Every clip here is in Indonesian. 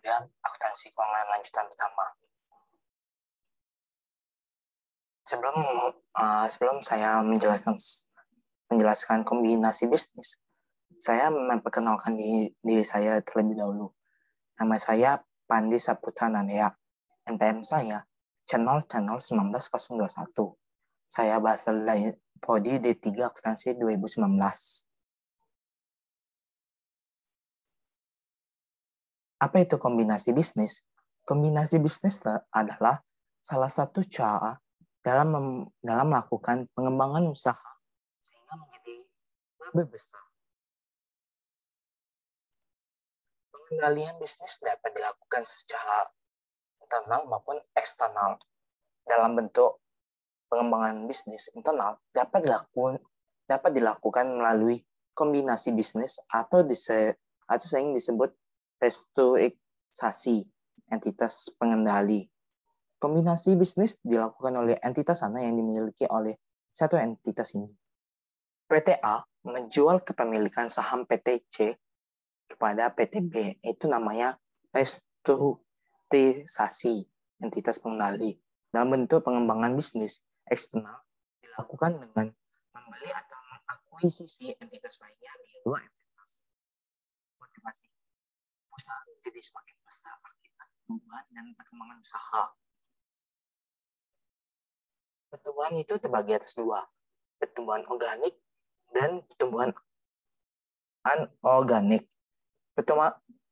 kemudian akuntansi keuangan lanjutan pertama. Sebelum saya menjelaskan kombinasi bisnis, saya memperkenalkan diri saya terlebih dahulu. Nama saya Pandi Saputra Nandia. NPM saya channel 19021. Saya berasal dari Prodi D3 Akuntansi 2019. Apa itu kombinasi bisnis? Kombinasi bisnis adalah salah satu cara dalam melakukan pengembangan usaha sehingga menjadi lebih besar. Pengendalian bisnis dapat dilakukan secara internal maupun eksternal. Dalam bentuk pengembangan bisnis internal dapat dilakukan melalui kombinasi bisnis atau sering disebut restrukturisasi entitas pengendali. Kombinasi bisnis dilakukan oleh entitas sana yang dimiliki oleh satu entitas ini. PT A menjual kepemilikan saham PT C kepada PT B, itu namanya restrukturisasi entitas pengendali. Dalam bentuk pengembangan bisnis eksternal dilakukan dengan membeli atau mengakuisisi entitas lainnya di luar entitas. Motivasi perusahaan menjadi semakin besar akibat pertumbuhan dan perkembangan usaha. Pertumbuhan itu terbagi atas dua, pertumbuhan organik dan pertumbuhan anorganik.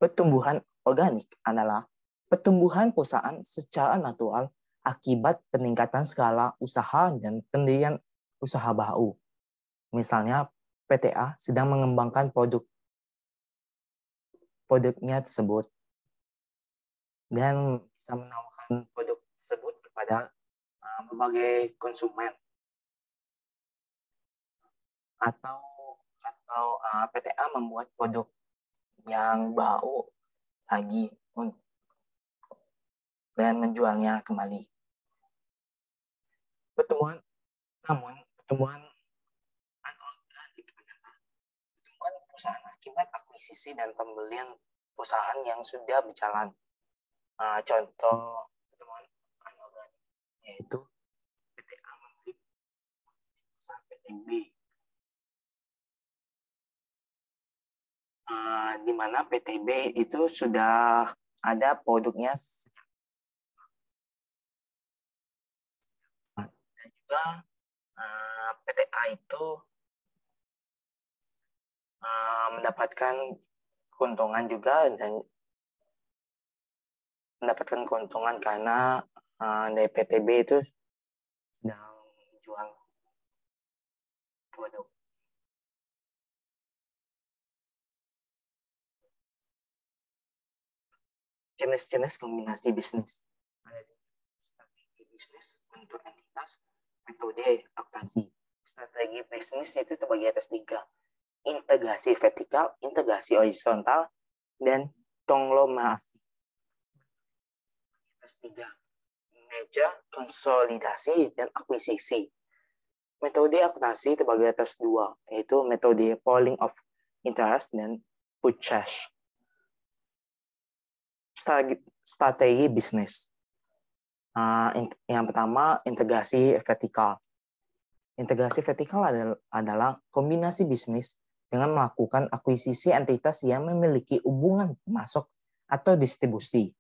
Pertumbuhan organik adalah pertumbuhan perusahaan secara natural akibat peningkatan skala usaha dan pendirian usaha baru. Misalnya, PT A sedang mengembangkan produknya tersebut dan bisa menawarkan produk tersebut kepada berbagai konsumen. Atau PT A membuat produk yang baru lagi dan menjualnya kembali. Pertumbuhan anorganik adalah pertumbuhan perusahaan akibat akuisisi dan pembelian perusahaan yang sudah berjalan. Contoh pertumbuhan anorganik yaitu PT A membeli perusahaan PT B, di mana PT B itu sudah ada produknya dan juga PT A itu mendapatkan keuntungan juga dan mendapatkan keuntungan karena dari PT B itu sedang menjual produk. Jenis-jenis kombinasi bisnis. Ada strategi bisnis, bentuk entitas, metode akuntansi. Strategi bisnis itu terbagi atas 3. Integrasi vertikal, integrasi horizontal, dan konglomerasi. Atas 3. Merger, konsolidasi, dan akuisisi. Metode akuntansi terbagi atas 2, yaitu metode pooling of interest dan purchase. Strategi bisnis. Yang pertama, integrasi vertikal. Integrasi vertikal adalah kombinasi bisnis dengan melakukan akuisisi entitas yang memiliki hubungan pemasok atau distribusi.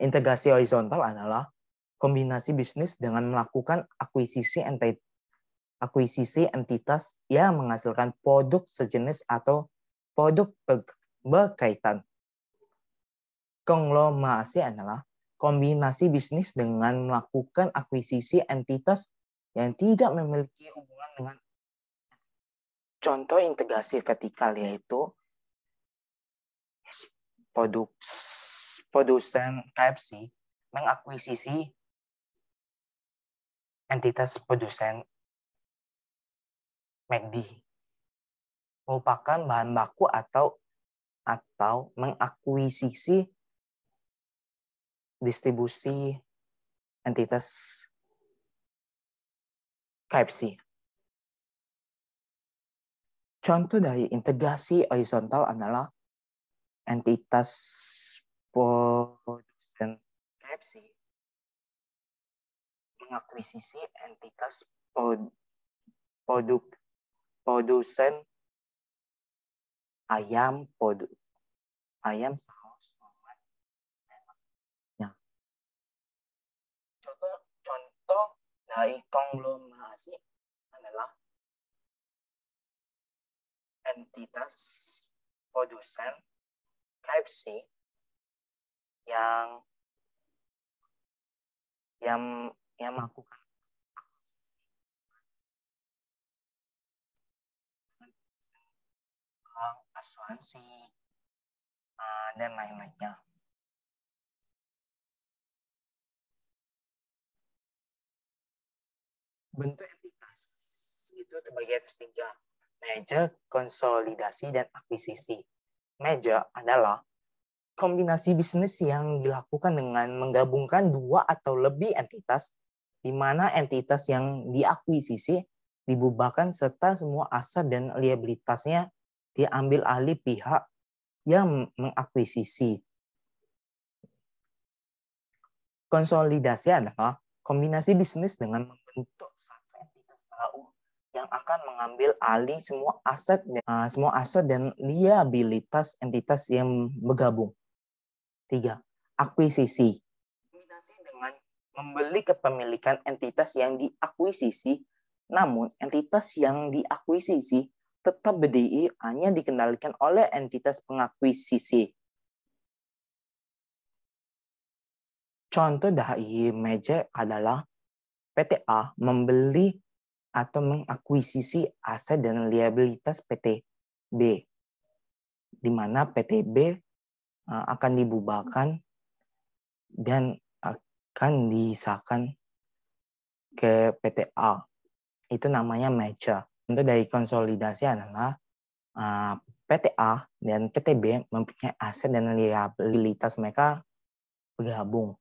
Integrasi horizontal adalah kombinasi bisnis dengan melakukan akuisisi entitas yang menghasilkan produk sejenis atau produk berkaitan. Konglomerasi adalah kombinasi bisnis dengan melakukan akuisisi entitas yang tidak memiliki hubungan dengan. Contoh integrasi vertikal yaitu produsen KFC mengakuisisi entitas produsen McD, merupakan bahan baku atau mengakuisisi distribusi entitas KFC. Contoh dari integrasi horizontal adalah entitas produsen KFC mengakuisisi entitas produsen ayam saus tomat. Nah, contoh dari konglomerasi adalah entitas produsen KFC yang melakukan asuransi dan lain-lainnya. Bentuk entitas itu terbagi atas 3. Merger, konsolidasi, dan akuisisi. Merger adalah kombinasi bisnis yang dilakukan dengan menggabungkan 2 atau lebih entitas, di mana entitas yang diakuisisi dibubarkan serta semua aset dan liabilitasnya diambil alih pihak yang mengakuisisi. Konsolidasi adalah kombinasi bisnis dengan membentuk satu entitas baru yang akan mengambil alih semua aset dan liabilitas entitas yang bergabung. 3. Akuisisi. Kombinasi dengan membeli kepemilikan entitas yang diakuisisi, namun entitas yang diakuisisi tetap berdiri hanya dikendalikan oleh entitas pengakuisisi. Contoh dari merger adalah PT A membeli atau mengakuisisi aset dan liabilitas PT B, di mana PT B akan dibubarkan dan akan disahkan ke PT A. Itu namanya merger. Contoh dari konsolidasi adalah PT A dan PT B mempunyai aset dan liabilitas mereka bergabung.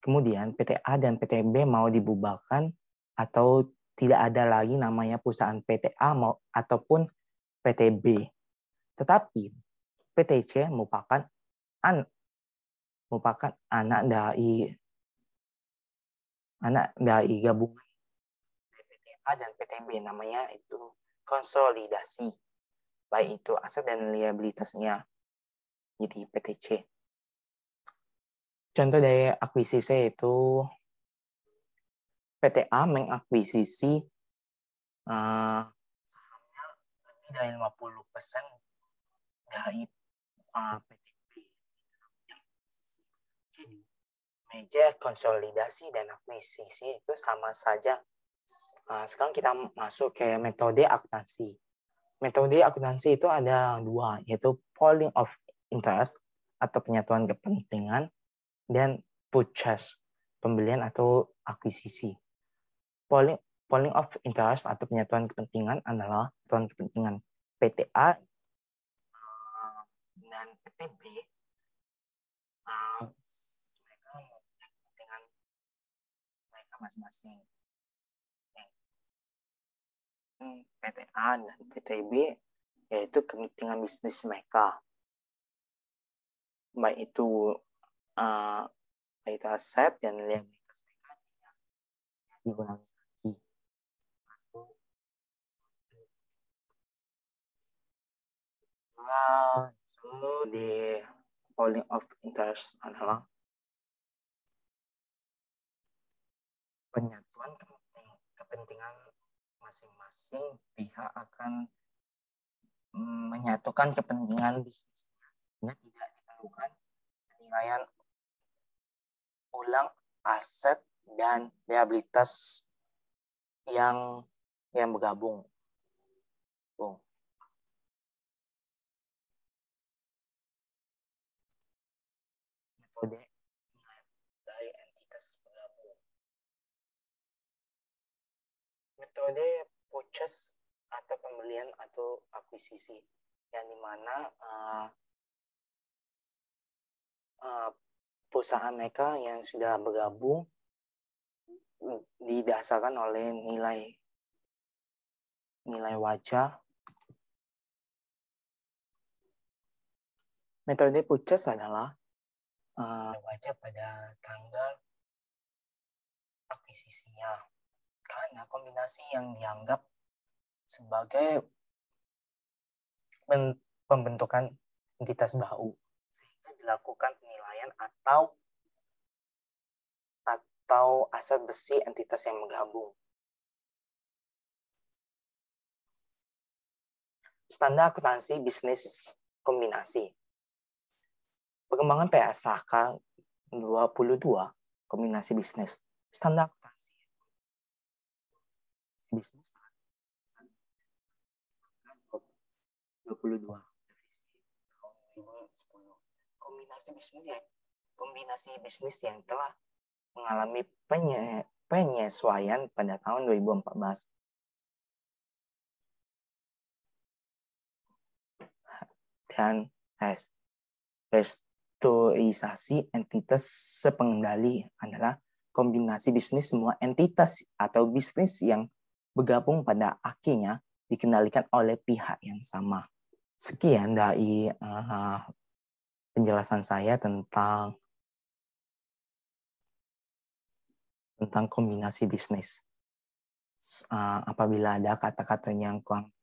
Kemudian PT A dan PT B mau dibubarkan atau tidak ada lagi namanya perusahaan PT A ataupun PT B. Tetapi PT C merupakan anak dari gabungan PT A dan PT B, namanya itu konsolidasi, baik itu aset dan liabilitasnya, jadi PT C. Contoh dari akuisisi itu PT A mengakuisisi sahamnya lebih dari 50% dari PT B. Jadi, merger, konsolidasi, dan akuisisi itu sama saja. Sekarang kita masuk ke metode akuntansi. Metode akuntansi itu ada 2, yaitu pooling of interest atau penyatuan kepentingan, dan purchase, pembelian atau akuisisi. Pooling of interest atau penyatuan kepentingan adalah penyatuan kepentingan PT A dan PT B. Mereka mempunyai kepentingan mereka masing-masing. PT A dan PT B yaitu kepentingan bisnis mereka, baik itu aset dan liabilitas mereka tidak digunakan lagi. Di pooling of interest adalah penyatuan kepentingan masing-masing pihak akan menyatukan kepentingan bisnisnya sehingga tidak diperlukan penilaian ulang aset dan liabilitas yang bergabung. Metode dari entitas bergabung. Metode purchase atau pembelian atau akuisisi, yang dimana perusahaan mereka yang sudah bergabung didasarkan oleh nilai wajah Metode PUCES adalah baca pada tanggal akuisisinya. Karena kombinasi yang dianggap sebagai pembentukan entitas baru, sehingga dilakukan penilaian atau aset besi entitas yang menggabung. Standar akuntansi bisnis kombinasi. Perkembangan PSAK 22 kombinasi bisnis. Standar akuntansi bisnis 22 revisi tahun 2010. Kombinasi bisnis yang telah mengalami penyesuaian pada tahun 2014. Dan restrukturisasi entitas sepengendali adalah kombinasi bisnis semua entitas atau bisnis yang bergabung pada akhirnya dikendalikan oleh pihak yang sama. Sekian dari penjelasan saya tentang kombinasi bisnis. Apabila ada kata-kata yang kurang